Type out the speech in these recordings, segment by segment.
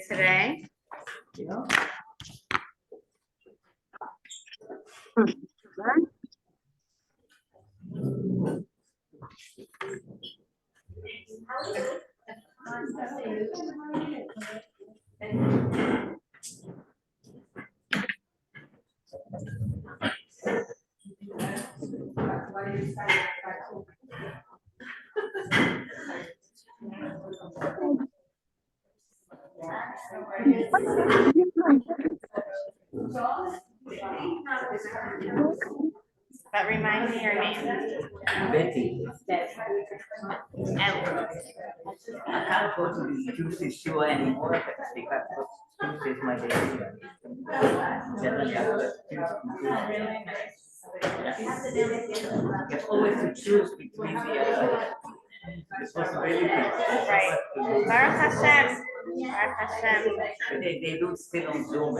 today. But remind me your name. Betty. Ellie. I can't go to the Tuesday show anymore because Tuesday is my day. Generally, I go to Tuesday. You have always to choose between the possibilities. Right. Baruch Hashem. Baruch Hashem. They do it still on Zoom.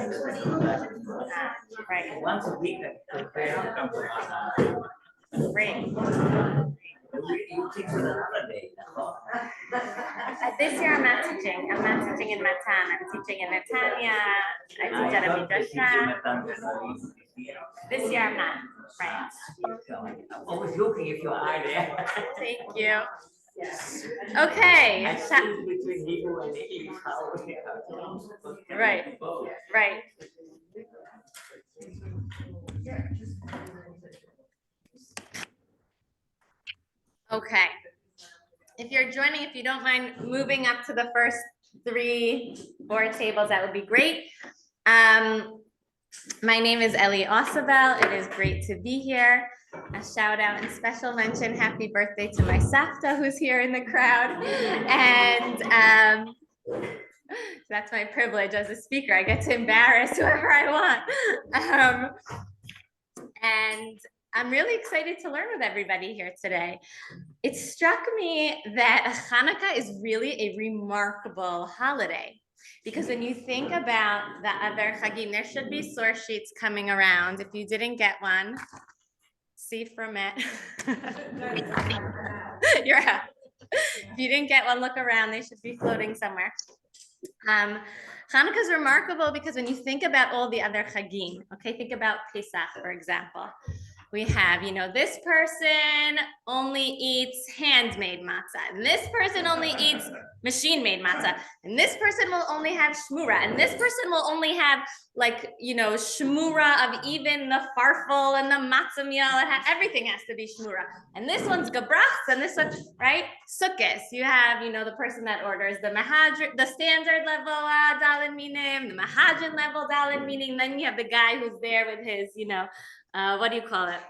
Right. Once a week, I prepare to come to Great. You think it's another day. This year I'm not teaching. I'm not teaching in Matan. I'm teaching in Netanya. I teach at a midrasha. This year I'm not. Right. I'm always looking if you are there. Thank you. Okay. I choose between Hebrew and English. Right. Right. Okay. If you're joining, if you don't mind moving up to the first 3 board tables, that would be great. My name is Ellie Ausubel. It is great to be here. A shout out and special mention, happy birthday to my Savta who's here in the crowd. And that's my privilege as a speaker. I get to embarrass whoever I want. And I'm really excited to learn with everybody here today. It struck me that Hanukkah is really a remarkable holiday because when you think about the other Chagim, there should be source sheets coming around. If you didn't get one, see from it. You're out. If you didn't get one, look around. They should be floating somewhere. Hanukkah is remarkable because when you think about all the other Chagim, okay, think about Pesach, for example. We have, this person only eats handmade matzah, and this person only eats machine-made matzah, and this person will only have shmura, and this person will only have shmura of even the farfel and the matzah meal. Everything has to be shmura. And this one's gebrachs, and this one, right? Sukkos. You have, the person that orders the mahadrin, the standard level dalin minim, the mahadrin level dalin minim. Then you have the guy who's there with his, what do you call it?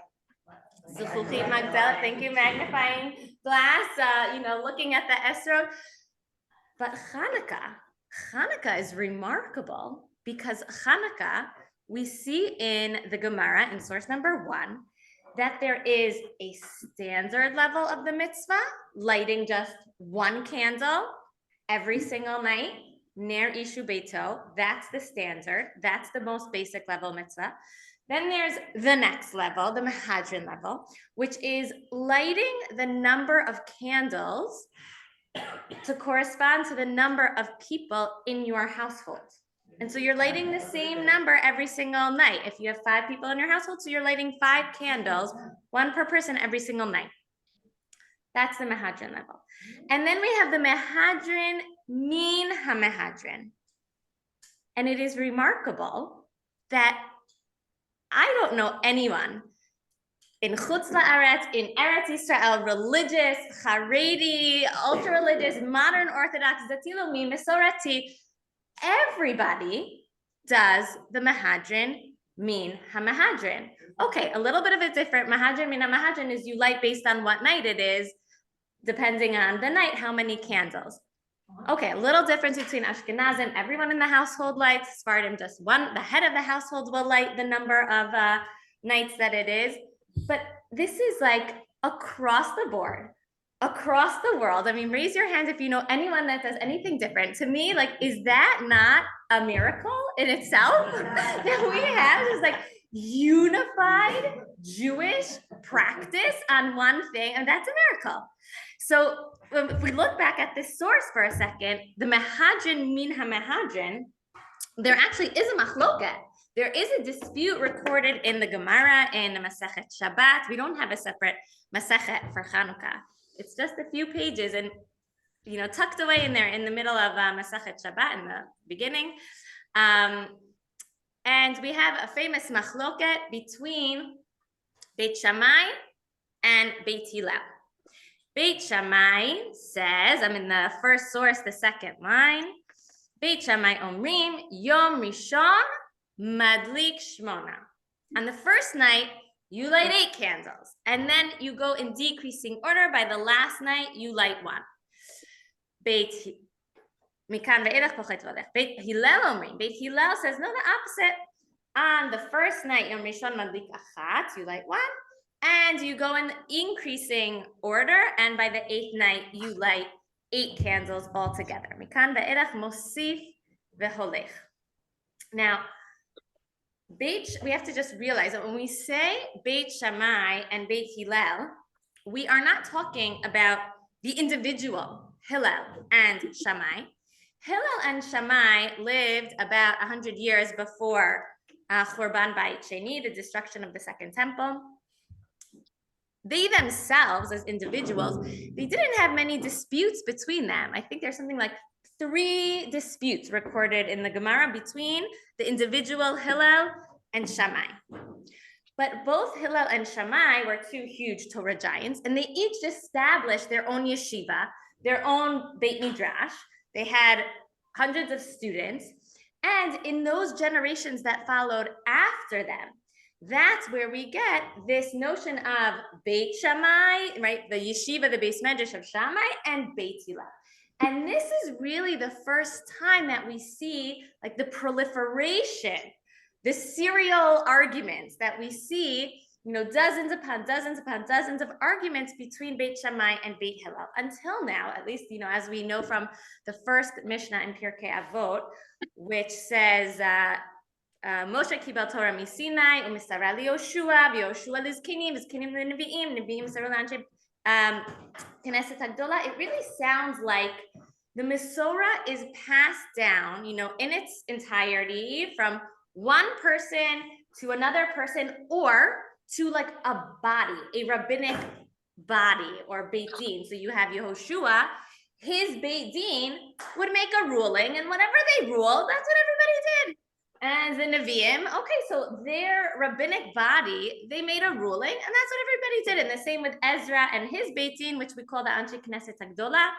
Thank you, magnifying glass, looking at the esrog. But Hanukkah is remarkable because Hanukkah, we see in the Gemara in source number 1, that there is a standard level of the mitzvah, lighting just 1 candle every single night, ner ishu beito. That's the standard. That's the most basic level mitzvah. Then there's the next level, the mahadrin level, which is lighting the number of candles to correspond to the number of people in your household. And so you're lighting the same number every single night. If you have 5 people in your household, so you're lighting 5 candles, 1 per person every single night. That's the mahadrin level. And then we have the mahadrin min ha-mahadrin. And it is remarkable that I don't know anyone in Chutz La'aretz, in Eretz Yisrael, religious, Haredi, ultra-religious, modern Orthodox, Dati Lomi, Mesorati, everybody does the mahadrin min ha-mahadrin. Okay, a little bit of it different. Mahadrin min ha-mahadrin is you light based on what night it is, depending on the night, how many candles. Okay, a little difference between Ashkenazim. Everyone in the household lights. Sephardim, just one. The head of the household will light the number of nights that it is. But this is like across the board, across the world. I mean, raise your hands if you know anyone that does anything different. To me, like, is that not a miracle in itself that we have? It's like unified Jewish practice on one thing, and that's a miracle. So if we look back at this source for a second, the Mehadrin min HaMehadrin, there actually is a machloket. There is a dispute recorded in the Gemara in the Masechet Shabbat. We don't have a separate Masechet for Chanukah. It's just a few pages and tucked away in there in the middle of Masechet Shabbat in the beginning. And we have a famous machloket between Beit Shammai and Beit Hillel. Beit Shammai says, I'm in the first source, the second line. Beit Shammai omrim Yom Rishon Madlik Shmona. On the first night, you light 8 candles, and then you go in decreasing order. By the last night, you light 1. Beit Hillel omrim. Beit Hillel says, no, the opposite. On the first night, Yom Rishon Madlik Achat, you light 1. And you go in increasing order, and by the 8th night, you light 8 candles altogether. Mikan ve'erach mosif veholech. Now, we have to just realize that when we say Beit Shammai and Beit Hillel, we are not talking about the individual Hillel and Shammai. Hillel and Shammai lived about 100 years before Churban Beit Sheni, the destruction of the Second Temple. They themselves, as individuals, they didn't have many disputes between them. I think there's something like 3 disputes recorded in the Gemara between the individual Hillel and Shammai. But both Hillel and Shammai were 2 huge Torah giants, and they each established their own yeshiva, their own Beit Midrash. They had hundreds of students. And in those generations that followed after them, that's where we get this notion of Beit Shammai, right? The yeshiva, the Beis Medrash of Shammai, and Beit Hillel. And this is really the first time that we see like the proliferation, the serial arguments that we see, dozens upon dozens upon dozens of arguments between Beit Shammai and Beit Hillel. Until now, at least, as we know from the first Mishnah in Pirkei Avot, which says, Moshe kibel Torah misinai u'misara liYoshua v'Yoshua lizkinim l'nevi'im nevi'im saru l'anshei Knesset Hagdola. It really sounds like the Mesorah is passed down, in its entirety from one person to another person, or to like a body, a rabbinic body or Beit Din. So you have Yehoshua, his Beit Din would make a ruling, and whatever they ruled, that's what everybody did. And the Nevi'im, okay, so their rabbinic body, they made a ruling, and that's what everybody did. And the same with Ezra and his Beit Din, which we call the Anshe Knesset Hagdola.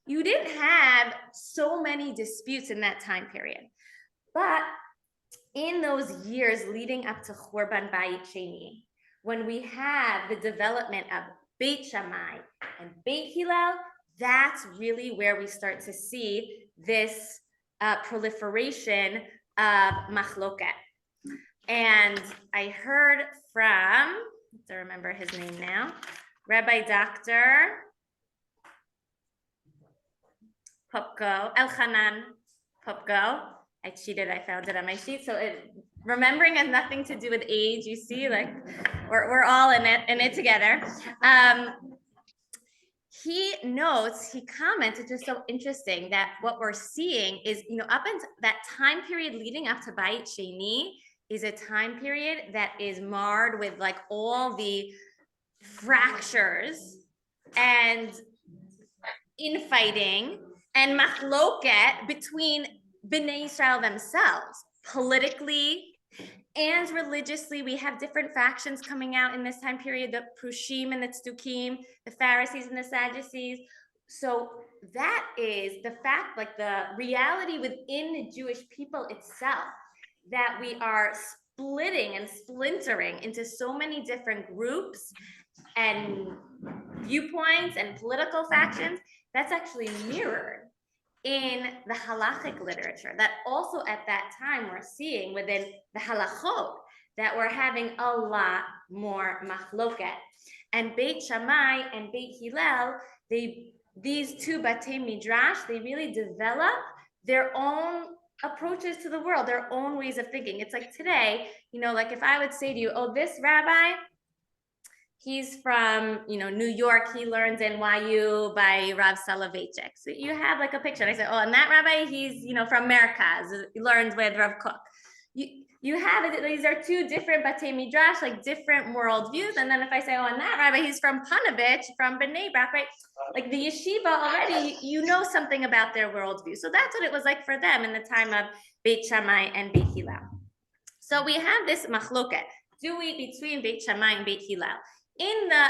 You didn't have so many disputes in that time period. But in those years leading up to Churban Beit Sheni, when we have the development of Beit Shammai and Beit Hillel, that's really where we start to see this proliferation of machloket. And I heard from, I have to remember his name now, Rabbi Dr. Popko, Elchanan Popko. I cheated, I found it on my sheet. So remembering has nothing to do with age, you see, like we're all in it together. He notes, he comments, it's just so interesting that what we're seeing is, up until that time period leading up to Beit Sheni is a time period that is marred with like all the fractures and infighting and machloket between Bnei Israel themselves, politically and religiously. We have different factions coming out in this time period, the Prushim and the Tzdukim, the Pharisees and the Sadducees. So that is the fact, like the reality within the Jewish people itself, that we are splitting and splintering into so many different groups and viewpoints and political factions. That's actually mirrored in the halachic literature, that also at that time we're seeing within the halachot that we're having a lot more machloket. And Beit Shammai and Beit Hillel, these 2 batei midrash, they really develop their own approaches to the world, their own ways of thinking. It's like today, like if I would say to you, oh, this rabbi, he's from, New York. He learns NYU by Rav Soloveitchik. So you have like a picture. And I say, oh, and that rabbi, he's, from Merkaz. He learns with Rav Kook. You have it. These are two different Batei Midrash, like different worldviews. And then if I say, oh, and that rabbi, he's from Panovich, from Bnei Brak, right? Like the yeshiva already, something about their worldview. So that's what it was like for them in the time of Beit Shammai and Beit Hillel. So we have this machloket. Do we between Beit Shammai and Beit Hillel? In the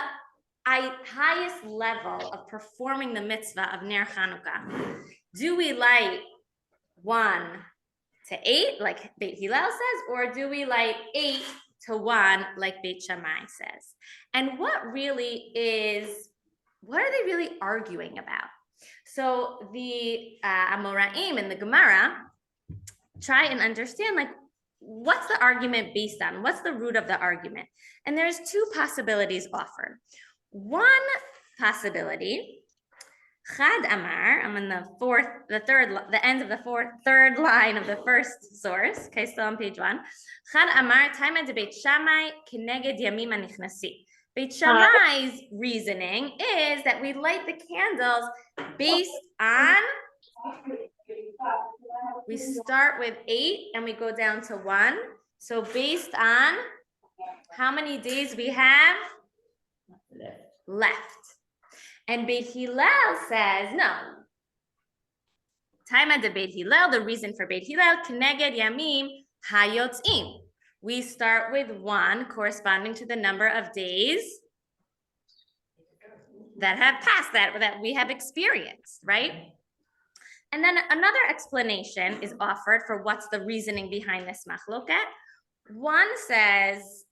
highest level of performing the mitzvah of Ner Chanukah, do we light 1 to 8, like Beit Hillel says, or do we light 8 to 1, like Beit Shammai says? And what are they really arguing about? So the Amoraim and the Gemara try and understand, like, what's the argument based on? What's the root of the argument? And there's 2 possibilities offered. One possibility, Chad Amar, I'm in the end of the third line of the first source. Okay, still on page 1. Chad Amar, Taima de Beit Shammai, Keneged Yamim Anichnasi. Beit Shammai's reasoning is that we light the candles based on, we start with 8 and we go down to 1. So based on how many days we have left. And Beit Hillel says, no. Taima de Beit Hillel, the reason for Beit Hillel, Keneged Yamim Hayotzim. We start with 1 corresponding to the number of days that have passed, that we have experienced, right? And then another explanation is offered for what's the reasoning behind this machloket. One says,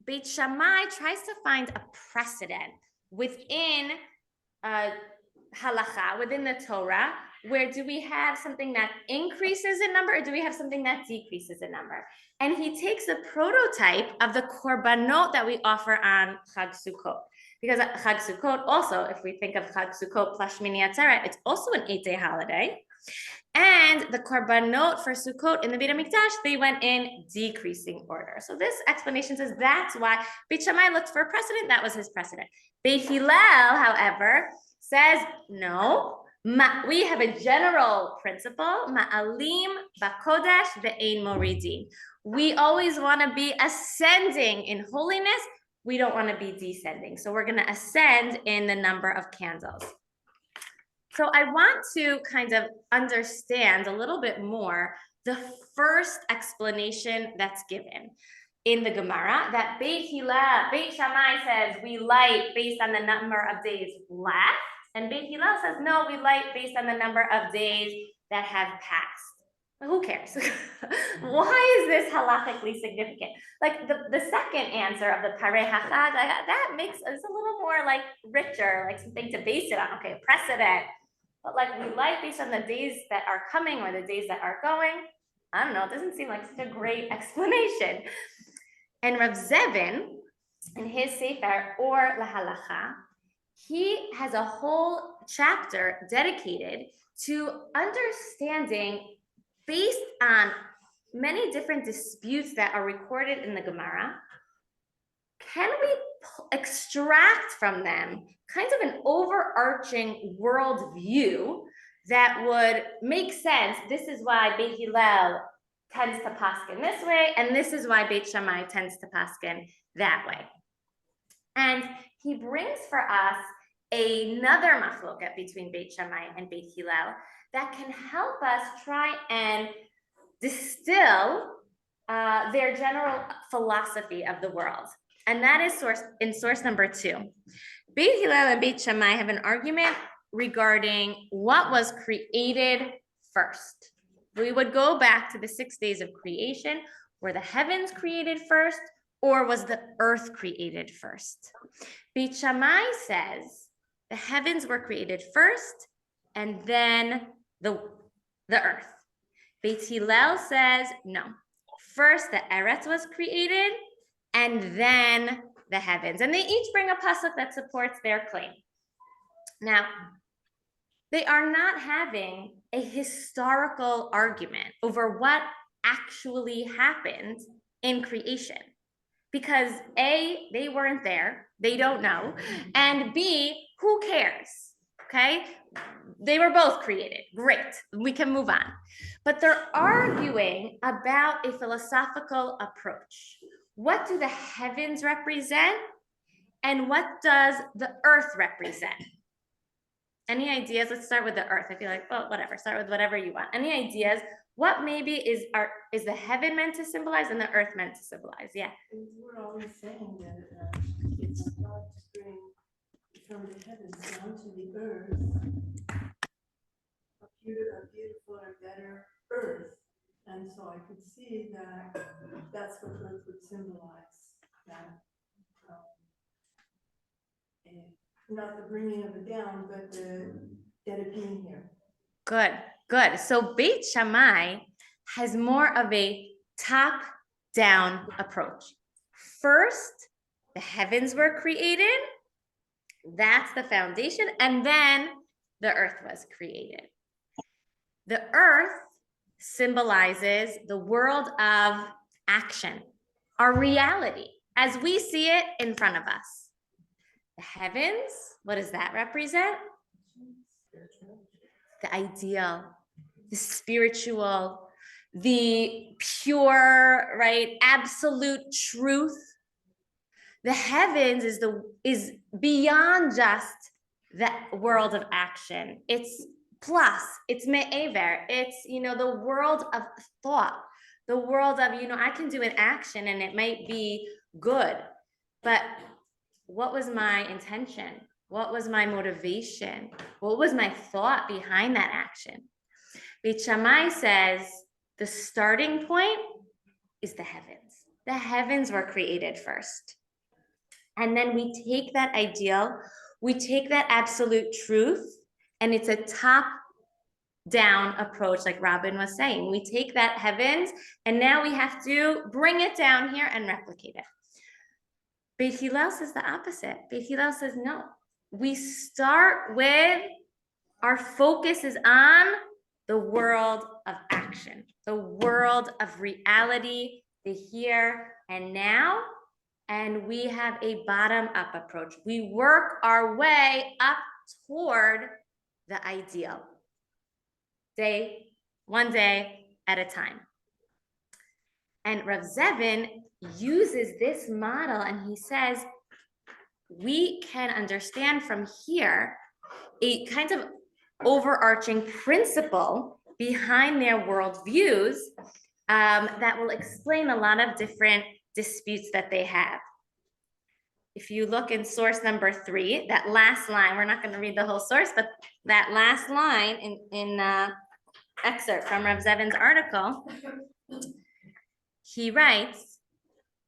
Beit Shammai tries to find a precedent within halacha, within the Torah, where do we have something that increases in number or do we have something that decreases in number? And he takes a prototype of the korbanot that we offer on Chag Sukkot. Because Chag Sukkot also, if we think of Chag Sukkot plus Shmini Atzeret, it's also an 8-day holiday. And the korbanot for Sukkot in the Beit HaMikdash, they went in decreasing order. So this explanation says that's why Beit Shammai looked for a precedent. That was his precedent. Beit Hillel, however, says no. We have a general principle, ma'alim b'kodesh ve'ein moridin. We always want to be ascending in holiness. We don't want to be descending. So we're going to ascend in the number of candles. So I want to kind of understand a little bit more the first explanation that's given in the Gemara, that Beit Shammai says we light based on the number of days left, and Beit Hillel says no, we light based on the number of days that have passed. Who cares? Why is this halachically significant? Like the second answer of the Parei Hachag, that makes us a little more like richer, like something to base it on. Okay, precedent. But like we light based on the days that are coming or the days that are going. I don't know, it doesn't seem like such a great explanation. And Rav Zevin, in his Sefer Or LaHalacha, he has a whole chapter dedicated to understanding, based on many different disputes that are recorded in the Gemara, can we extract from them kind of an overarching worldview that would make sense? This is why Beit Hillel tends to paskin this way, and this is why Beit Shammai tends to paskin that way. And he brings for us another machloket between Beit Shammai and Beit Hillel that can help us try and distill their general philosophy of the world. And that is source number 2. Beit Hillel and Beit Shammai have an argument regarding what was created first. We would go back to the 6 days of creation. Were the heavens created first, or was the earth created first? Beit Shammai says the heavens were created first, and then the earth. Beit Hillel says no. First the eretz was created, and then the heavens. And they each bring a pasuk that supports their claim. Now, They are not having a historical argument over what actually happened in creation. Because A, they weren't there, they don't know, and B, who cares? Okay, they were both created. Great, we can move on. But they're arguing about a philosophical approach. What do the heavens represent? And what does the earth represent? Any ideas? Let's start with the earth. I feel like, well, whatever, start with whatever you want. Any ideas? What maybe is the heaven meant to symbolize and the earth meant to symbolize? Yeah. We're always saying that it's God to bring from the heavens down to the earth a beautiful or better earth. And so I could see that that's what earth would symbolize. That not the bringing of it down, but that it being here. Good, good. So Beit Shammai has more of a top-down approach. First, the heavens were created. That's the foundation. And then the earth was created. The earth symbolizes the world of action, our reality, as we see it in front of us. The heavens, what does that represent? The ideal, the spiritual, the pure, right, absolute truth. The heavens is beyond just the world of action. It's plus, it's me'ever, it's, the world of thought, the world of, I can do an action and it might be good, but what was my intention? What was my motivation? What was my thought behind that action? Beit Shammai says the starting point is the heavens. The heavens were created first. And then we take that ideal, we take that absolute truth, and it's a top-down approach, like Robin was saying. We take that heavens, and now we have to bring it down here and replicate it. Beit Hillel says the opposite. Beit Hillel says, no. We start with, our focus is on the world of action, the world of reality, the here and now, and we have a bottom-up approach. We work our way up toward the ideal, one day at a time. And Rav Zevin uses this model, and he says, we can understand from here a kind of overarching principle behind their worldviews that will explain a lot of different disputes that they have. If you look in source number 3, that last line, we're not going to read the whole source, but that last line in excerpt from Rav Zevin's article, he writes,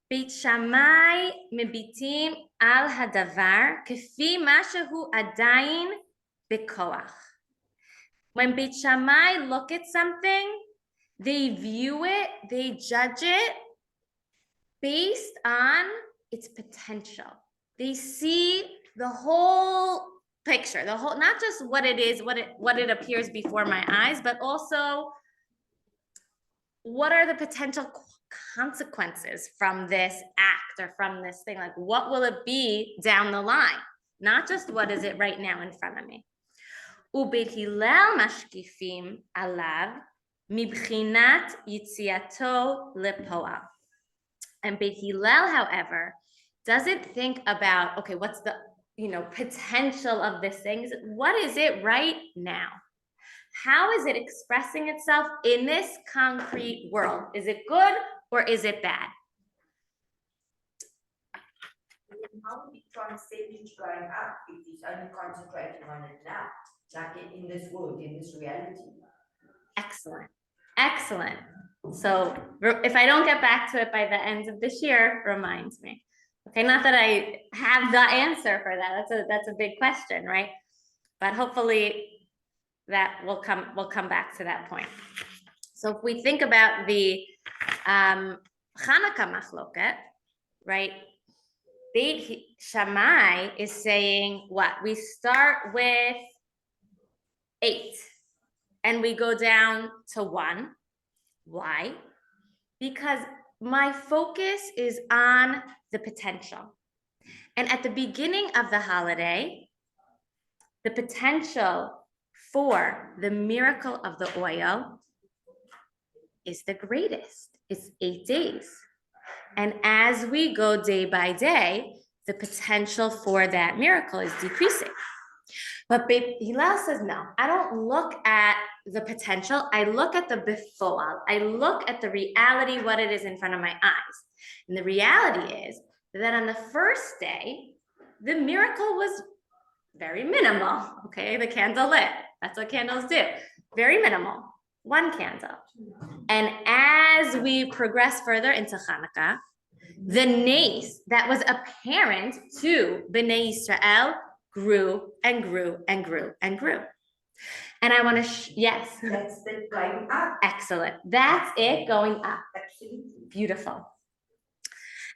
Beit Shammai mebitim al hadavar kefi ma shehu adayin bekoach. When Beit Shammai look at something, they view it, they judge it based on its potential. They see the whole picture, not just what it is, what it appears before my eyes, but also what are the potential consequences from this act or from this thing? Like, what will it be down the line? Not just what is it right now in front of me. Ubeit Hillel mashkifim alav mibchinat yitziato lepoal. And Beit Hillel, however, doesn't think about, okay, what's the potential of this thing? What is it right now? How is it expressing itself in this concrete world? Is it good or is it bad? How would we translate going up if he's only concentrating on it now, like in this world, in this reality? Excellent, excellent. So if I don't get back to it by the end of this year, remind me. Okay, not that I have the answer for that. That's a big question, right? But hopefully that will come back to that point. So if we think about the Hanukkah Machloket, right? Beit Shammai is saying what? We start with 8. And we go down to 1. Why? Because my focus is on the potential. And at the beginning of the holiday, the potential for the miracle of the oil is the greatest. It's 8 days. And as we go day by day, the potential for that miracle is decreasing. But Hillel says, no, I don't look at the potential. I look at the before. I look at the reality, what it is in front of my eyes. And the reality is that on the first day, the miracle was very minimal. Okay, the candle lit. That's what candles do. Very minimal. 1 candle. And as we progress further into Hanukkah, the nace that was apparent to Bnei Israel grew and grew and grew and grew. And I want to, yes. That's the going up. Excellent. That's it going up. Absolutely. Beautiful.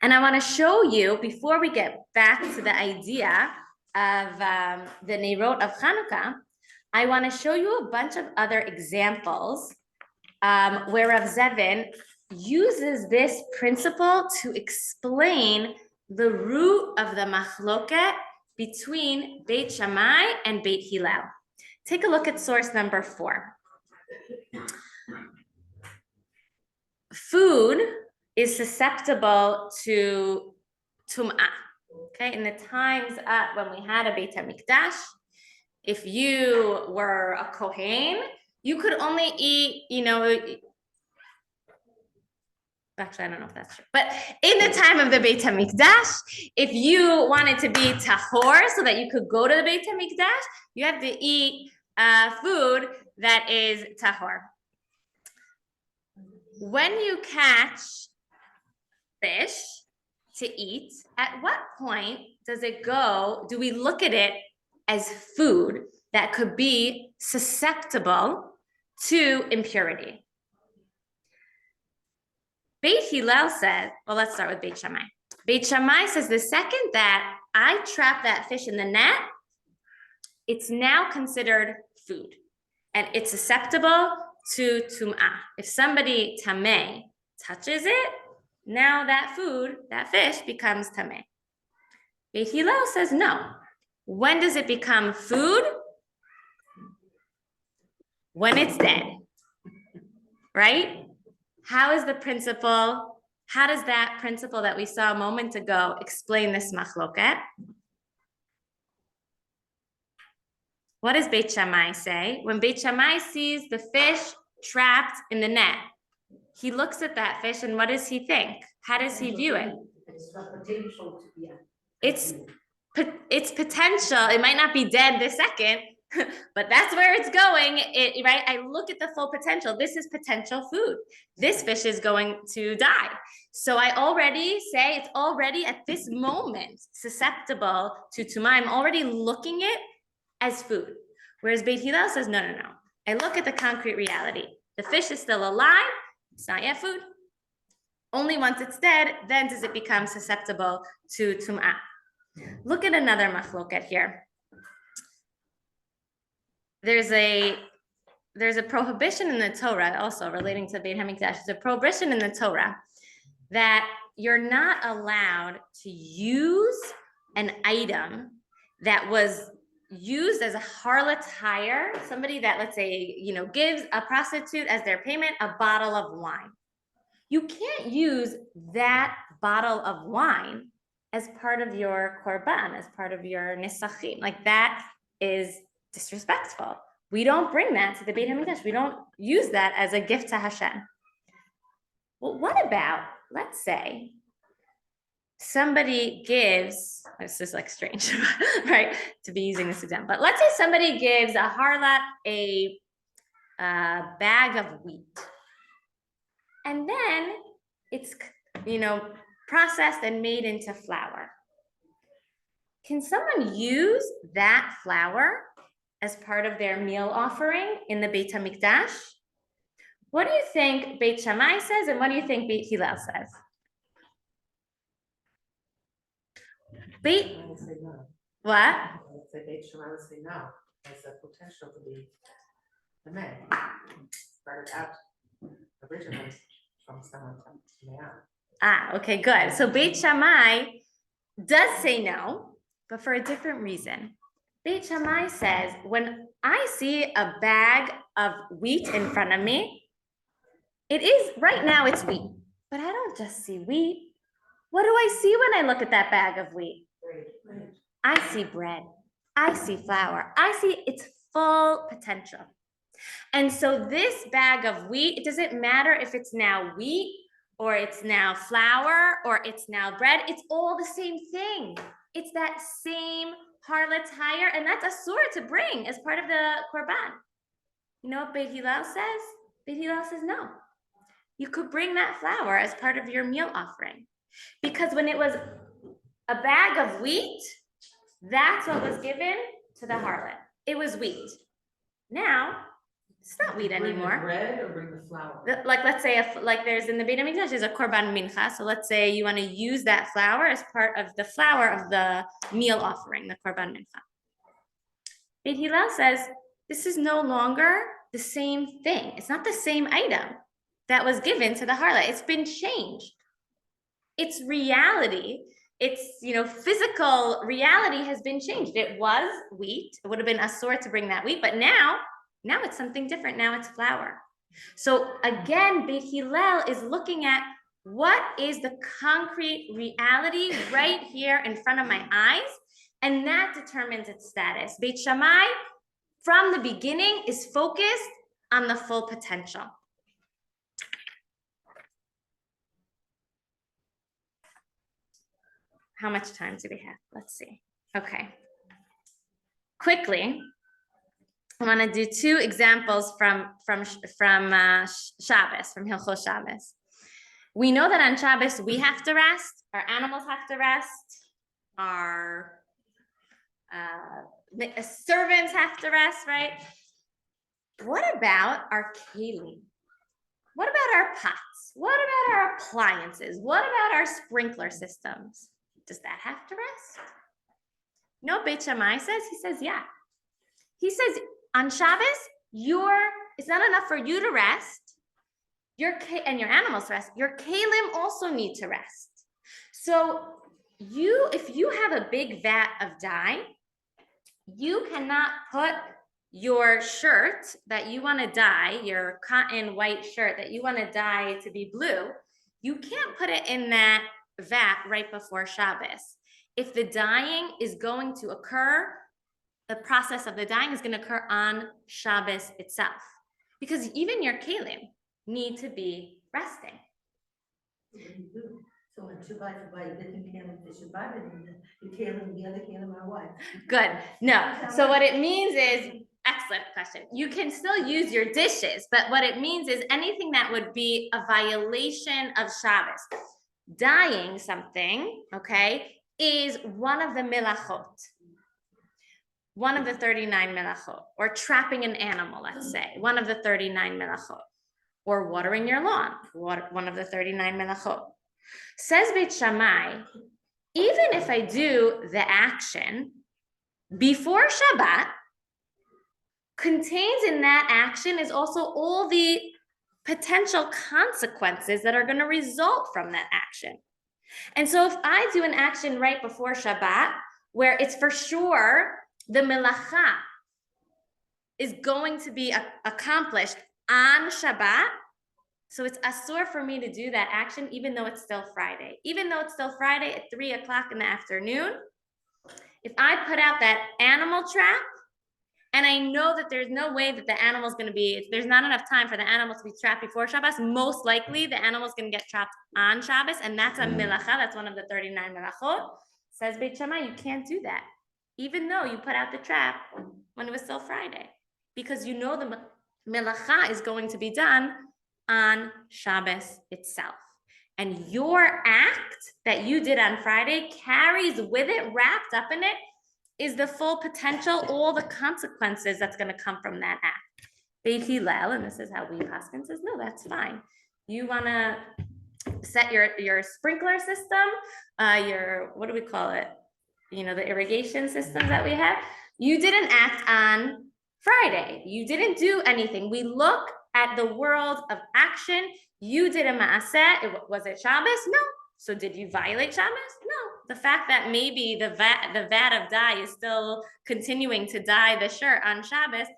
And I want to show you, before we get back to the idea of the Neirot of Hanukkah, I want to show you a bunch of other examples where Rav Zevin uses this principle to explain the root of the machloket between Beit Shammai and Beit Hillel. Take a look at source number 4. Food is susceptible to tum'ah. Okay, in the times when we had a Beit HaMikdash, if you were a Kohen, you could only eat, actually, I don't know if that's true, but in the time of the Beit HaMikdash, if you wanted to be tahor so that you could go to the Beit HaMikdash, you have to eat food that is tahor. When you catch fish to eat, at what point do we look at it as food that could be susceptible to impurity? Beit Hillel says, well, let's start with Beit Shammai. Beit Shammai says the second that I trap that fish in the net, it's now considered food, and it's susceptible to tum'ah. If somebody tameh touches it, now that food, that fish becomes tameh. Beit Hillel says no. When does it become food? When it's dead, right? How does that principle that we saw a moment ago explain this machloket? What does Beit Shammai say? When Beit Shammai sees the fish trapped in the net, he looks at that fish and what does he think? How does he view it? It's not potential to be. It's potential. It might not be dead this second, but that's where it's going, right? I look at the full potential. This is potential food. This fish is going to die. So I already say it's already at this moment susceptible to tumah. I'm already looking it as food. Whereas Beit Hillel says, no. I look at the concrete reality. The fish is still alive. It's not yet food. Only once it's dead, then does it become susceptible to tumah. Look at another machloket here. There's a prohibition in the Torah also relating to Beit HaMikdash. There's a prohibition in the Torah that you're not allowed to use an item that was used as a harlot's hire, somebody that, let's say, gives a prostitute as their payment a bottle of wine. You can't use that bottle of wine as part of your korban, as part of your nisachim. Like, that is disrespectful. We don't bring that to the Beit HaMikdash. We don't use that as a gift to Hashem. Well, what about, let's say, somebody gives, this is like strange, right, to be using this example, but let's say somebody gives a harlot a bag of wheat, and then it's, processed and made into flour. Can someone use that flour as part of their meal offering in the Beit HaMikdash? What do you think Beit Shammai says, and what do you think Beit Hillel says? What? Beit Shammai would say no. has the potential to be the man. Started out originally from someone to man. Okay, good. So Beit Shammai does say no, but for a different reason. Beit Shammai says, when I see a bag of wheat in front of me, it is, right now it's wheat, but I don't just see wheat. What do I see when I look at that bag of wheat? I see bread. I see flour. I see its full potential. And so this bag of wheat, it doesn't matter if it's now wheat or it's now flour or it's now bread. It's all the same thing. It's that same harlot's hire, and that's asur to bring as part of the korban. You know what Beit Hillel says? Beit Hillel says no. You could bring that flour as part of your meal offering. Because when it was a bag of wheat, that's what was given to the harlot. It was wheat. Now, it's not wheat anymore. Bring the bread or bring the flour? Like, let's say, if like there's in the Beit HaMikdash, there's a korban mincha. So let's say you want to use that flour as part of the flour of the meal offering, the korban mincha. Beit Hillel says, this is no longer the same thing. It's not the same item that was given to the harlot. It's been changed. It's reality. It's, physical reality has been changed. It was wheat. It would have been asur to bring that wheat, but now it's something different. Now it's flour. So again, Beit Hillel is looking at what is the concrete reality right here in front of my eyes, and that determines its status. Beit Shammai, from the beginning, is focused on the full potential. How much time do we have? Let's see. Okay. Quickly, I want to do two examples from Shabbos, from Hilchos Shabbos. We know that on Shabbos we have to rest, our animals have to rest, our servants have to rest, right? What about our kelim? What about our pots? What about our appliances? What about our sprinkler systems? Does that have to rest? No, Beit Shammai says, he says, yeah. He says, on Shabbos, it's not enough for you to rest, and your animals to rest. Your kelim also need to rest. So if you have a big vat of dye, you cannot put your shirt that you want to dye, your cotton white shirt that you want to dye to be blue, you can't put it in that vat right before Shabbos. If the dyeing is going to occur, the process of the dyeing is going to occur on Shabbos itself, because even your kelim need to be resting. So on Shabbat, you buy a different kelim for Shabbat, and the kelim, the other kelim are what? Good. No. So what it means is, excellent question. You can still use your dishes, but what it means is anything that would be a violation of Shabbos. Dyeing something, okay, is one of the melachot. One of the 39 melachot, or trapping an animal, let's say, one of the 39 melachot, or watering your lawn, one of the 39 melachot. Says Beit Shammai, even if I do the action before Shabbat, contains in that action is also all the potential consequences that are going to result from that action. And so if I do an action right before Shabbat, where it's for sure the melacha is going to be accomplished on Shabbat, so it's asur for me to do that action, even though it's still Friday. Even though it's still Friday at 3 o'clock in the afternoon, if I put out that animal trap, and I know that there's no way that the animal's going to be, if there's not enough time for the animal to be trapped before Shabbos, most likely the animal's going to get trapped on Shabbos, and that's a melacha, that's one of the 39 melachot. Says Beit Shammai, you can't do that, even though you put out the trap when it was still Friday, because you know the melacha is going to be done on Shabbos itself. And your act that you did on Friday carries with it, wrapped up in it, is the full potential, all the consequences that's going to come from that act. Beit Hillel, and this is how we paskin, says, no, that's fine. You want to set your sprinkler system, your, what do we call it? The irrigation systems that we have. You didn't act on Friday. You didn't do anything. We look at the world of action. You did a maaseh. Was it Shabbos? No. So did you violate Shabbos? No. The fact that maybe the vat of dye is still continuing to dye the shirt on Shabbos,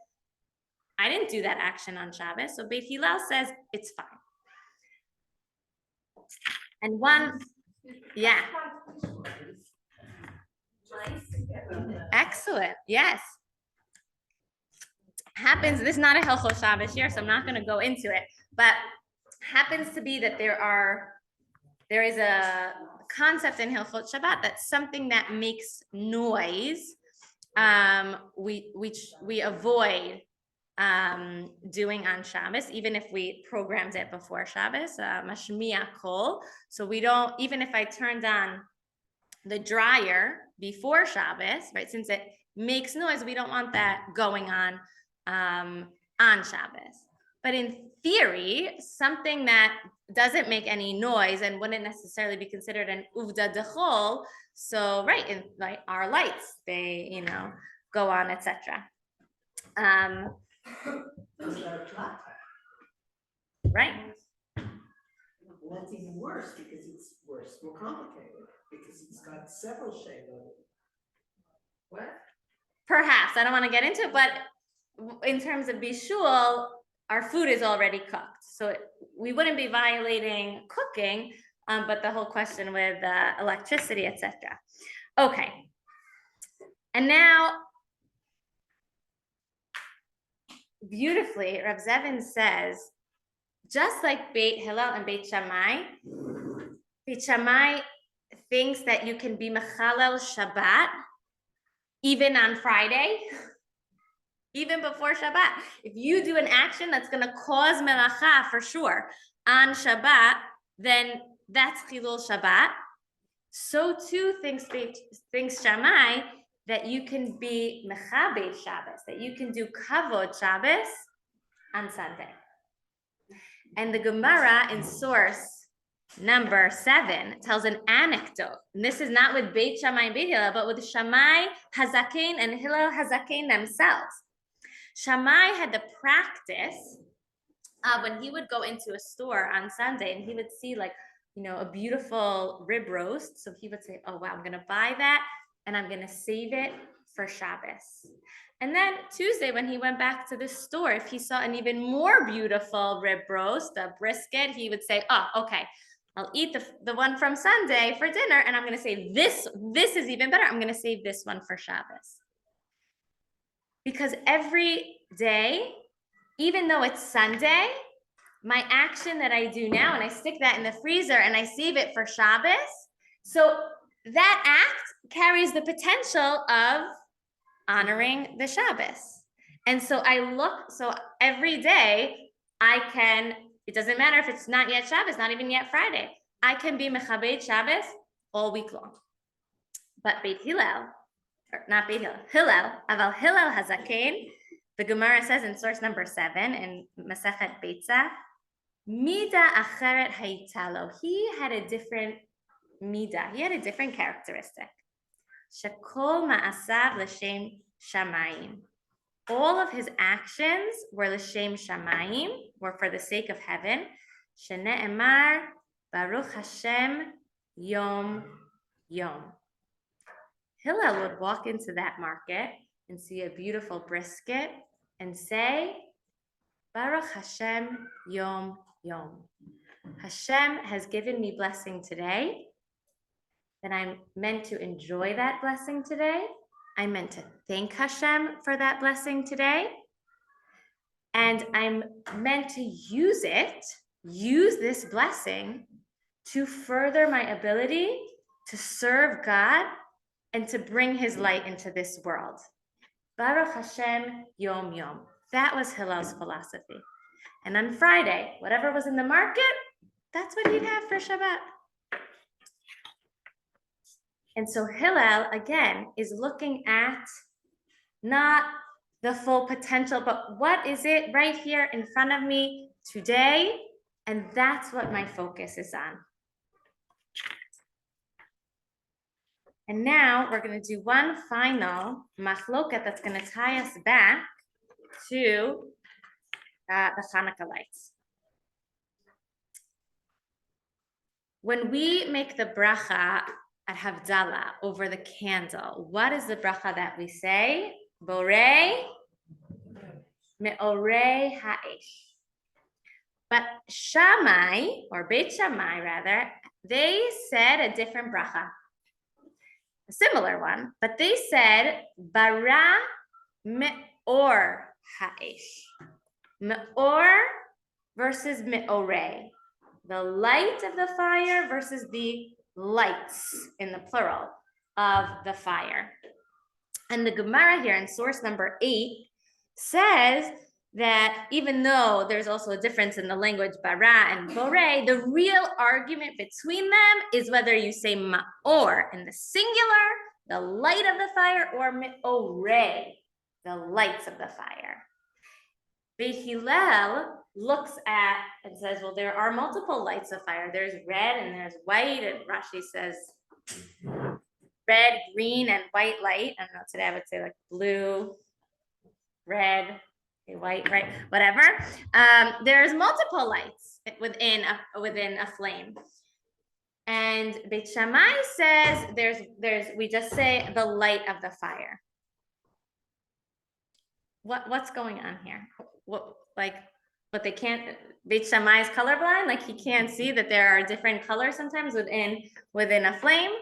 I didn't do that action on Shabbos. So Beit Hillel says it's fine. And one, yeah. Excellent. Yes. Happens, this is not a Hilchos Shabbos here, so I'm not going to go into it, but happens to be that there is a concept in Hilchot Shabbat that's something that makes noise. We avoid doing on Shabbos, even if we programmed it before Shabbos, mashmiya kol. So we don't, even if I turned on the dryer before Shabbos, right? Since it makes noise, we don't want that going on Shabbos. But in theory, something that doesn't make any noise and wouldn't necessarily be considered an uvda dechol. So, right, in like our lights, they, go on, etc. Right. Well, that's even worse because it's worse, more complicated, because it's got several shades of it. What? Perhaps, I don't want to get into it, but in terms of bishul, our food is already cooked. So we wouldn't be violating cooking, but the whole question with electricity, etc. Okay. And now, beautifully, Rav Zevin says, just like Beit Hillel and Beit Shammai thinks that you can be mechalel Shabbat even on Friday, even before Shabbat. If you do an action that's going to cause melacha for sure on Shabbat, then that's chilul Shabbat. So too thinks Shammai that you can be mechabed Shabbos, that you can do kavod Shabbos on Sunday. And the Gemara in source number 7 tells an anecdote. And this is not with Beit Shammai and Beit Hillel, but with Shammai Hazaken and Hillel Hazaken themselves. Shammai had the practice when he would go into a store on Sunday and he would see a beautiful rib roast. So he would say, oh, wow, I'm going to buy that and I'm going to save it for Shabbos. And then Tuesday, when he went back to the store, if he saw an even more beautiful rib roast, a brisket, he would say, oh, okay, I'll eat the one from Sunday for dinner. And I'm going to say this is even better. I'm going to save this one for Shabbos. Because every day, even though it's Sunday, my action that I do now, and I stick that in the freezer and I save it for Shabbos. So that act carries the potential of honoring the Shabbos. And so so every day it doesn't matter if it's not yet Shabbos, not even yet Friday, I can be mechabed Shabbos all week long. But Beit Hillel, or not Beit Hillel, Hillel, aval Hillel Hazaken, the Gemara says in source number 7 in Masechet Beitzah, Mida acheret hayitalo. He had a different midah. He had a different characteristic. Shekol ma'asav l'shem shamayim. All of his actions were l'shem shamayim, were for the sake of heaven. Shene'emar Baruch Hashem Yom Yom. Hillel would walk into that market and see a beautiful brisket and say, Baruch Hashem Yom Yom. Hashem has given me blessing today, then I'm meant to enjoy that blessing today. I'm meant to thank Hashem for that blessing today. And I'm meant to use this blessing to further my ability to serve God and to bring his light into this world. Baruch Hashem Yom Yom. That was Hillel's philosophy. And on Friday, whatever was in the market, that's what he'd have for Shabbat. And so Hillel, again, is looking at not the full potential, but what is it right here in front of me today? And that's what my focus is on. And now we're going to do one final machloket that's going to tie us back to the Hanukkah lights. When we make the bracha at Havdalah over the candle, what is the bracha that we say? Borei me'orei ha'esh. But Shammai, or Beit Shammai rather, they said a different bracha, a similar one, but they said bara me'or ha'esh. Me'or versus me'orei. The light of the fire versus the lights in the plural of the fire. And the Gemara here in source number 8 says that even though there's also a difference in the language bara and borei, the real argument between them is whether you say ma'or in the singular, the light of the fire, or me'orei, the lights of the fire. Hillel looks at and says, well, there are multiple lights of fire. There's red and there's white, and Rashi says red, green, and white light. I don't know, today I would say like blue, red, white, right, whatever. There's multiple lights within a flame. And Beit Shammai says we just say the light of the fire. What's going on here? But they can't, Beit Shammai is colorblind, like he can't see that there are different colors sometimes within a flame.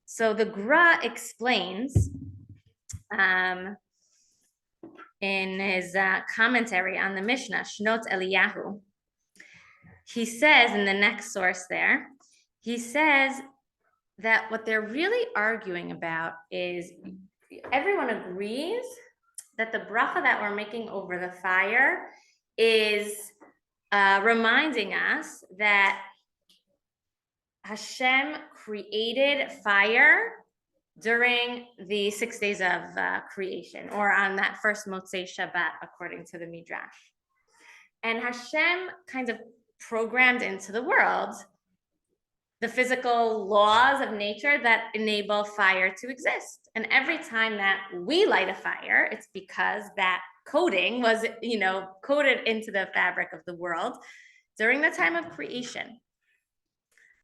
So the Gra explains in his commentary on the Mishnah, Shnot Eliyahu, he says in the next source there, he says that what they're really arguing about is everyone agrees that the bracha that we're making over the fire is reminding us that Hashem created fire during the 6 days of creation, or on that first Motzei Shabbat, according to the Midrash. And Hashem kind of programmed into the world the physical laws of nature that enable fire to exist. And every time that we light a fire, it's because that coding was, coded into the fabric of the world during the time of creation.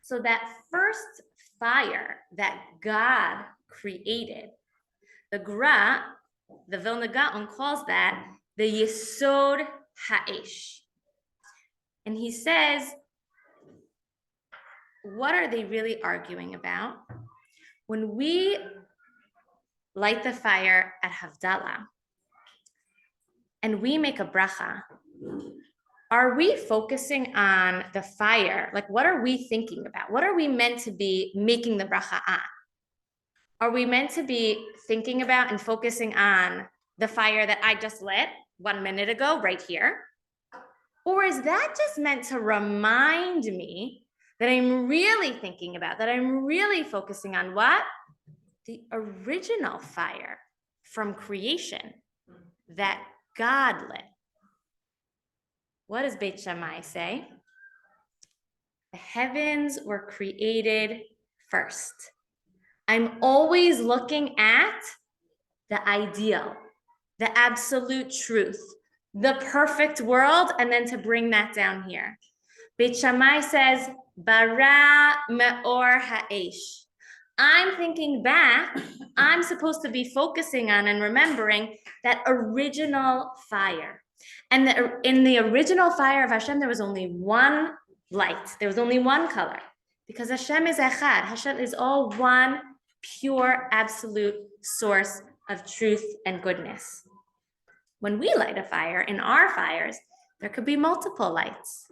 So that first fire that God created, the Gra, the Vilna Gaon calls that the Yesod Ha'esh. And he says, what are they really arguing about? When we light the fire at Havdalah and we make a bracha, are we focusing on the fire? Like, what are we thinking about? What are we meant to be making the bracha on? Are we meant to be thinking about and focusing on the fire that I just lit 1 minute ago right here? Or is that just meant to remind me that I'm really thinking about, that I'm really focusing on what? The original fire from creation that God lit. What does Beit Shammai say? The heavens were created first. I'm always looking at the ideal, the absolute truth, the perfect world, and then to bring that down here. Beit Shammai says, bara me'or ha'esh. I'm thinking back, I'm supposed to be focusing on and remembering that original fire. And in the original fire of Hashem, there was only one light. There was only one color. Because Hashem is echad. Hashem is all one pure, absolute source of truth and goodness. When we light a fire, in our fires, there could be multiple lights.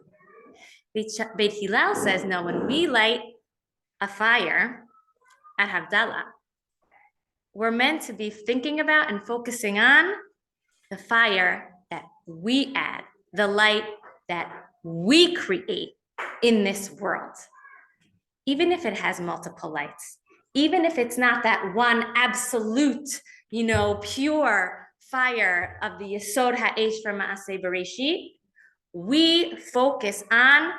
Beit Hillel says, no, when we light a fire at Havdalah, we're meant to be thinking about and focusing on the fire that we add, the light that we create in this world. Even if it has multiple lights, even if it's not that one absolute, pure fire of the Yesod Ha'esh from Ma'aseh Bereshit, we focus on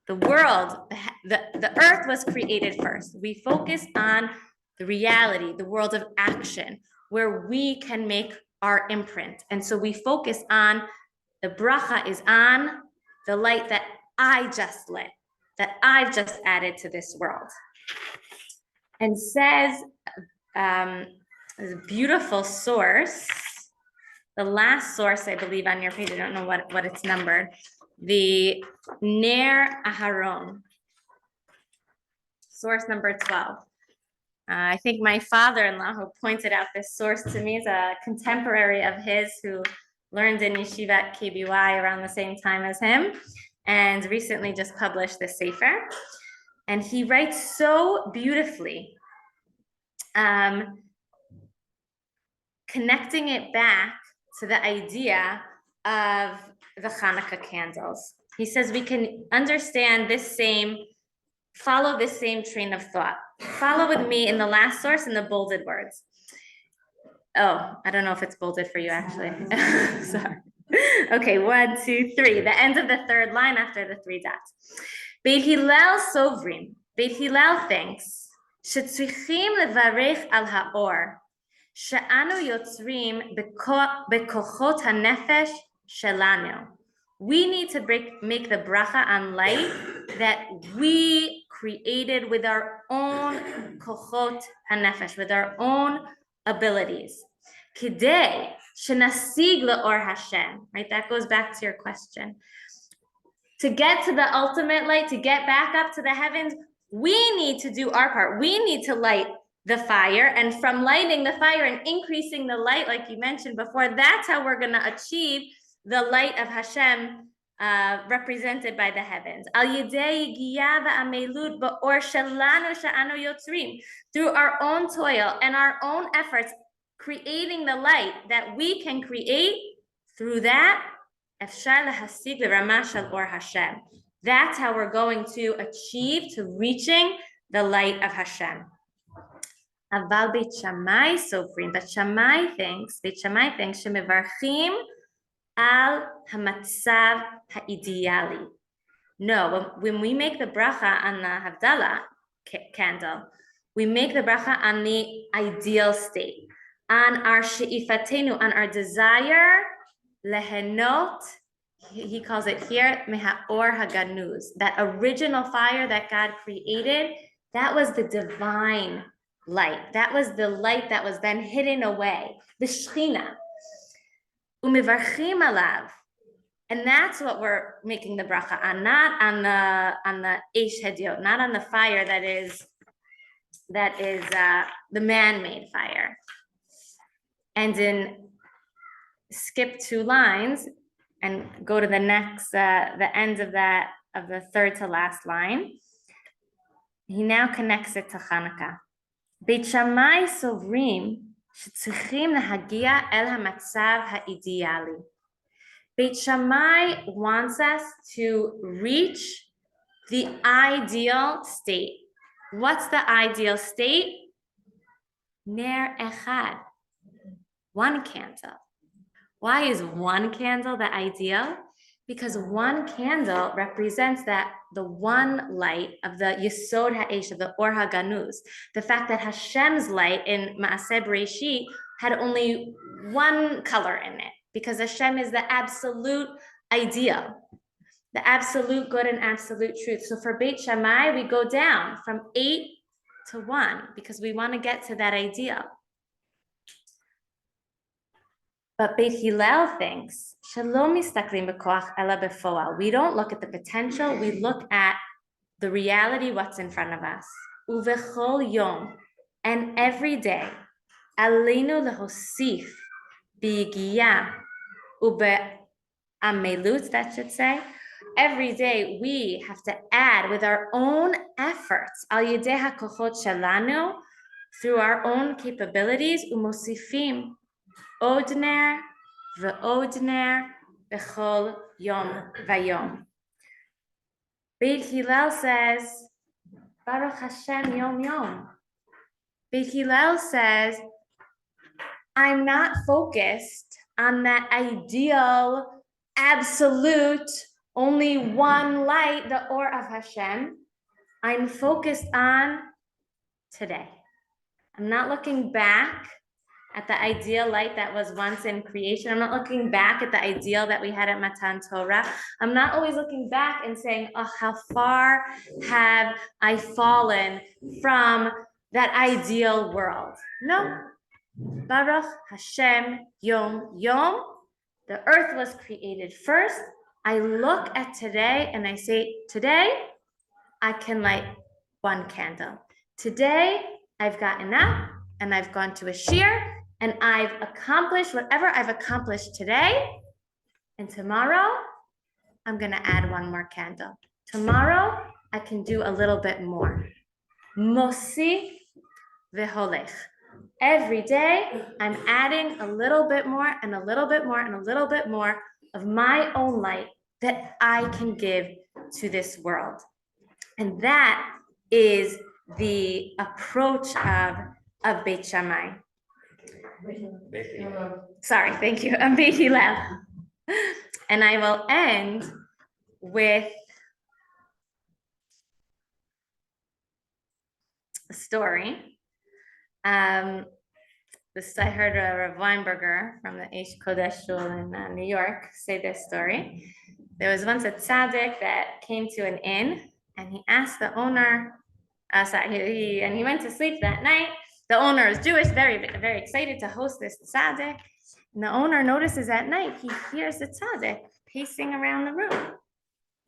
the world. The earth was created first. We focus on the reality, the world of action, where we can make our imprint. And so we focus on the bracha is on the light that I just lit, that I've just added to this world. And says, there's a beautiful source, the last source, I believe, on your page, I don't know what it's numbered, the Ner Aharon, source number 12. I think my father-in-law, who pointed out this source to me, is a contemporary of his who learned in yeshiva at KBY around the same time as him, and recently just published the Sefer. And he writes so beautifully, connecting it back to the idea of the Hanukkah candles. He says we can understand follow this same train of thought. Follow with me in the last source in the bolded words. Oh, I don't know if it's bolded for you, actually. Sorry. Okay, 1, 2, 3. The end of the third line after the 3 dots. Beit Hillel Sovrim. Beit Hillel thinks, shetzrichim levarech al haor, she'anu yotzrim bekochot hanefesh shelanu. We need to make the bracha on light that we created with our own kochot hanefesh, with our own abilities. Kidei shenasig leor Hashem, right? That goes back to your question. To get to the ultimate light, to get back up to the heavens, we need to do our part. We need to light the fire, and from lighting the fire and increasing the light, like you mentioned before, that's how we're going to achieve the light of Hashem represented by the heavens. Al yidei yigiyah va'amelut ba'or shelanu she'anu yotzrim, through our own toil and our own efforts, creating the light that we can create. Through that, efshar lahasig l'ramah shel or Hashem. That's how we're going to achieve to reaching the light of Hashem. Aval Beit Shammai sofrim, but Beit Shammai thinks shemevarchim al hamatzav ha'ideali. No, when we make the bracha on the Havdalah candle, we make the bracha on the ideal state, on our she'ifatenu, on our desire, lehenot, he calls it here, mehaor haganuz, that original fire that God created, that was the divine light. That was the light that was then hidden away, the Shechina. Umivarchim alav, and that's what we're making the bracha on, not on the eish hediot, not on the fire that is the man-made fire. And skip 2 lines and go to the next, the end of the third to last line. He now connects it to Hanukkah. Beit Shammai sovrim shetzrichim lahagia el hamatzav ha'ideali. Beit Shammai wants us to reach the ideal state. What's the ideal state? Ner echad, 1 candle. Why is 1 candle the ideal? Because 1 candle represents the one light of the Yesod Ha'esh, of the Or HaGanuz. The fact that Hashem's light in Ma'aseh Bereshit had only 1 color in it, because Hashem is the absolute ideal, the absolute good and absolute truth. So for Beit Shammai, we go down from 8 to 1 because we want to get to that ideal. But Beit Hillel thinks, Shalom mistaklim b'koach ela b'foal. We don't look at the potential, we look at the reality, what's in front of us. Uvechol yom, and every day, aleinu lehosif b'yigiyah ube'amelut, that should say. Every day we have to add with our own efforts, al yedei hakochot shalanu, through our own capabilities, umosifim odner ve'odner bechol yom vayom. Beit Hillel says, Baruch Hashem yom yom. Beit Hillel says, I'm not focused on that ideal, absolute, only 1 light, the Or of Hashem. I'm focused on today. I'm not looking back at the ideal light that was once in creation. I'm not looking back at the ideal that we had at Matan Torah. I'm not always looking back and saying, oh, how far have I fallen from that ideal world? No. Baruch Hashem Yom Yom. The earth was created first. I look at today and I say, today I can light one candle. Today I've gotten up and I've gone to a shiur and I've accomplished whatever I've accomplished today. And tomorrow I'm going to add one more candle. Tomorrow I can do a little bit more. Mosi v'holech. Every day I'm adding a little bit more and a little bit more and a little bit more of my own light that I can give to this world. And that is the approach of Beit Shammai. Sorry, thank you. I'm Beit Hillel. And I will end with a story. I heard Rav Weinberger from the Eish Kodesh Shul in New York say this story. There was once a tzaddik that came to an inn and he asked the owner, he went to sleep that night. The owner is Jewish, very, very excited to host this tzaddik. And the owner notices at night, he hears the tzaddik pacing around the room.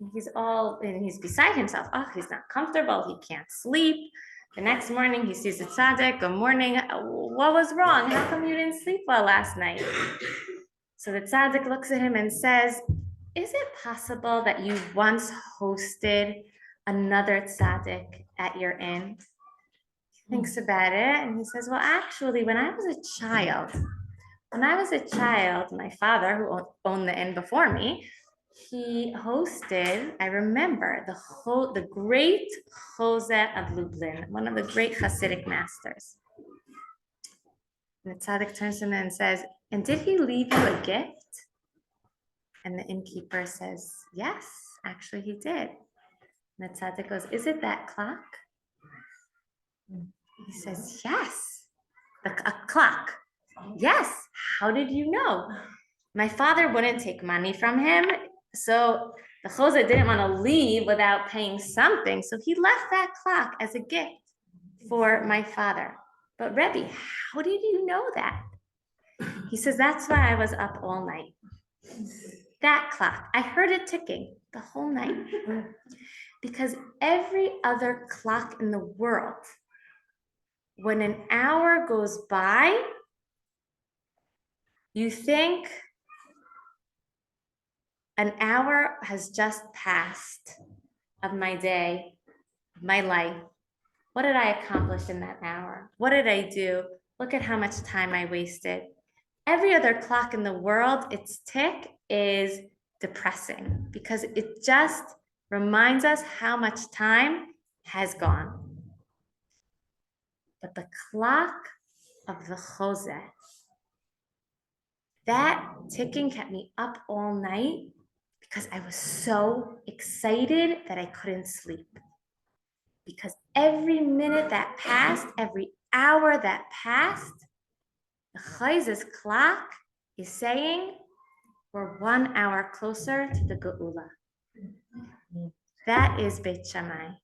And he's beside himself. Oh, he's not comfortable. He can't sleep. The next morning, he sees the tzaddik. Good morning. What was wrong? How come you didn't sleep well last night? So the tzaddik looks at him and says, is it possible that you once hosted another tzaddik at your inn? He thinks about it and he says, well, actually, when I was a child, my father, who owned the inn before me, he hosted, I remember, the great Jose of Lublin, one of the great Hasidic masters. And the tzaddik turns to him and says, and did he leave you a gift? And the innkeeper says, yes, actually he did. And the tzaddik goes, is it that clock? He says, yes, a clock. Yes, how did you know? My father wouldn't take money from him, so the Jose didn't want to leave without paying something, so he left that clock as a gift for my father. But Rebbe, how did you know that? He says, that's why I was up all night. That clock, I heard it ticking the whole night. Because every other clock in the world, when an hour goes by, you think an hour has just passed of my day, of my life. What did I accomplish in that hour? What did I do? Look at how much time I wasted. Every other clock in the world, its tick is depressing because it just reminds us how much time has gone. But the clock of the Jose, that ticking kept me up all night because I was so excited that I couldn't sleep. Because every minute that passed, every hour that passed, the Jose's clock is saying we're 1 hour closer to the Geula. That is Beit Shammai.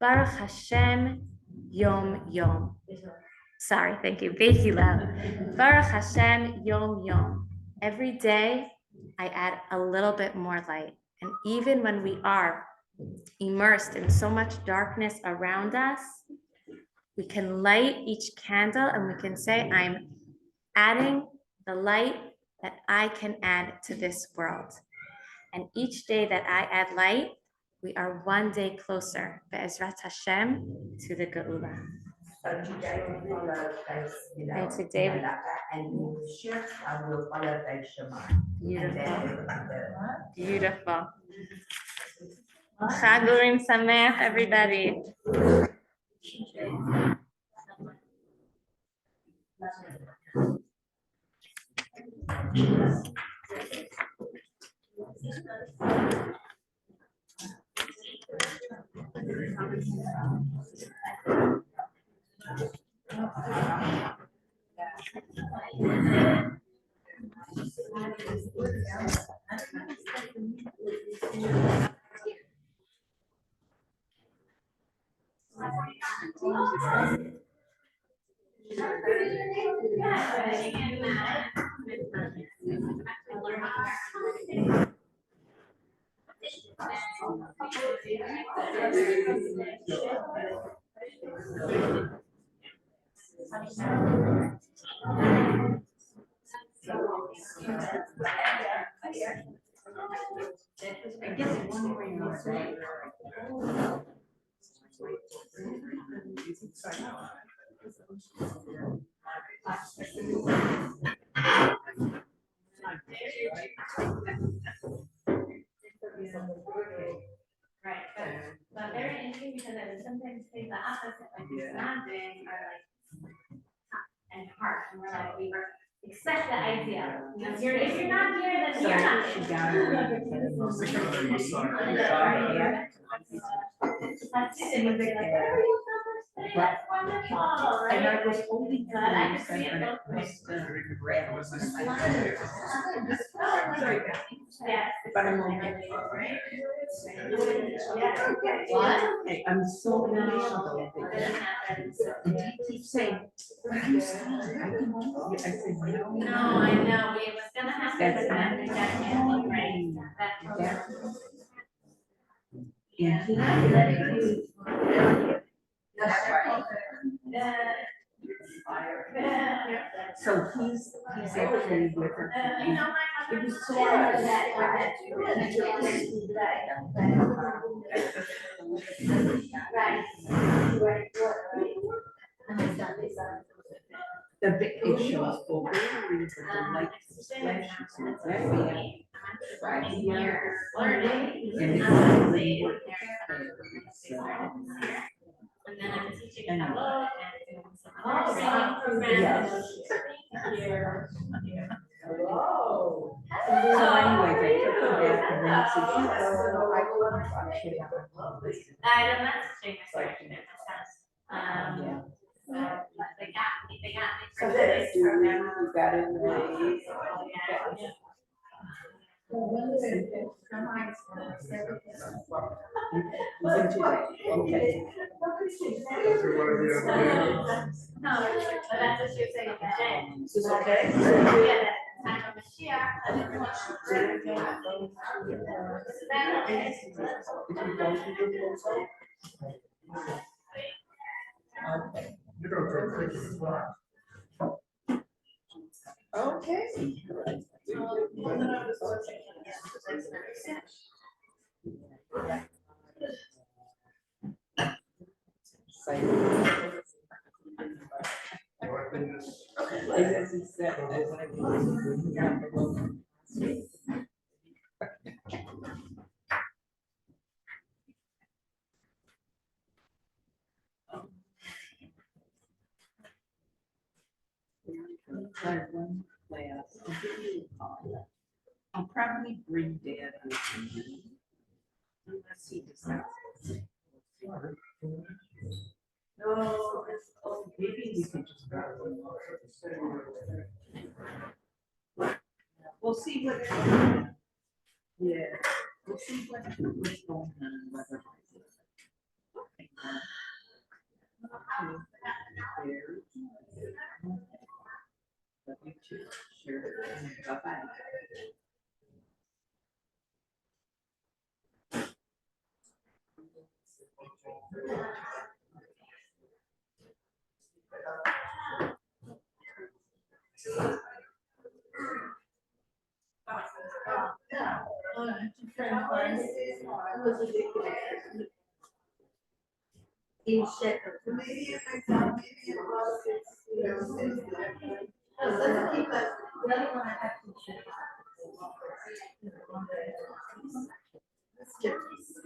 Baruch Hashem Yom Yom. Sorry, thank you. Beit Hillel. Baruch Hashem Yom Yom. Every day I add a little bit more light. And even when we are immersed in so much darkness around us, we can light each candle and we can say, I'm adding the light that I can add to this world. And each day that I add light, we are one day closer, Be'ezrat Hashem, to the Geula. So today we follow Beit Hillel. And today we- And in the shiur, I will follow Beit Shammai. Beautiful. Chag Urim Sameach, everybody. I guess one way or another. Right, but very interesting because I would sometimes say the opposite, like these nodding are like tough and hard, and we're like, we were expect the idea. If you're not here, then you're not. She got away. That's it, and they're like, "Where are you from?" That's wonderful, right? And I was holding But I her, could see it both ways. Yes. But I'm okay. What? I'm so emotional. Doesn't happen. And he keeps saying, "Are you sorry? I can help you." I said, no. No, I know, it was gonna happen, That's but not. then we got canceled, right? That- And he. That's right. So he's actually with her. You know, my It husband. was so hard. The big issue is for batteries and the light flashes and that way. Right here, learning. And it's Honestly, really and then I'm teaching And- hello and doing some other training programs. Here. So anyways, I took her back and then she said, "Oh, I couldn't watch it." I'm not teaching this direction in this house. Yeah. So they got me So for that's this program. you got it right. Yeah. Listen to that. Okay. No, but that's what she was saying today. Is this okay? Yeah, that time of Mashiach, I didn't want to. Is that okay? Okay. I'll probably bring Dad with me. Unless he decides. No, maybe we could just. We'll see what. Yeah, we'll see what's going on. Whether. Love you too. Sure. Bye-bye. Maybe if I tell, maybe it was, let's keep that. The other one I have to check. Let's get this.